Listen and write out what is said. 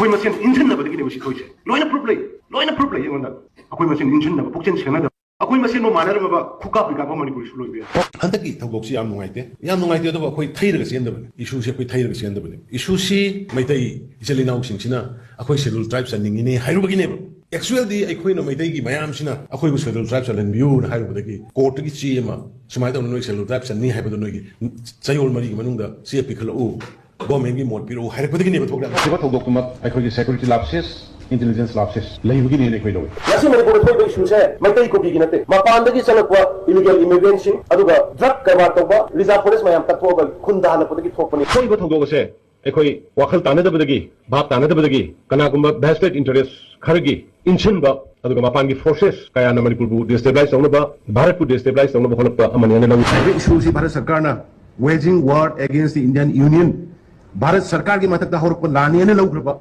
अखोई मसेन इंजन नबदगी ने बसी थोइसे लोइना प्रूफ ले यंगना अखोई मसेन इंजन नब पुक्चेन सेना अखोई मसेन नो मानर मबा खुका बिका मणिपुर सुलोइ बे हंतकी थौदोक्सी याम नुंगाइते अदो अखोई थैरग सेंदबने इशू से अखोई थैरग सेंदबने इशू सी मैतै इचलिनाउ सिंगसिना अखोई शेड्यूल ट्राइब सनिंगिने हाइरुबगिने एक्चुअली अखोई नो मैतै की मयाम सिना अखोई बु शेड्यूल ट्राइब सलनबियु न हाइरुबदगी कोर्ट की ची एमा सुमाइ दो नोइ शेड्यूल ट्राइब सनि हाइबदो नोइ चयोल मरी की मनुंगदा सी पिखलउ गवर्नमेंट की मोड पिरो हाइरुबदगी ने बथोगदा सेबा थौदोकमा अखोई सिक्योरिटी लैप्सेस इंटेलिजेंस लैप्सेस लेबगी ने अखोई लो यासी मणिपुर थोइ इशू से मैतै को बिगी नते मपानदगी चलकवा इलीगल इमिग्रेंट्स अदुगा ड्रग करवा तोबा रिजर्व फॉरेस्ट मयाम तथोगा खुंदा हलपदगी थोपनी कोइ बो थौदोगसे अखोई वाखल तानदबदगी भाप तानदबदगी कनागुंबा वेस्टेड इंटरेस्ट खरगी इंशनबा अदुगा मपानगी फोर्सेस कयाना मणिपुर बु डिस्टेबलाइज तौनबा भारत बु डिस्टेबलाइज तौनबा होलपा अमनियाने लौ इशू सी भारत सरकार ना waging war against the Indian union Bharat सरकार की मथक हौरप लाने लौग्रबा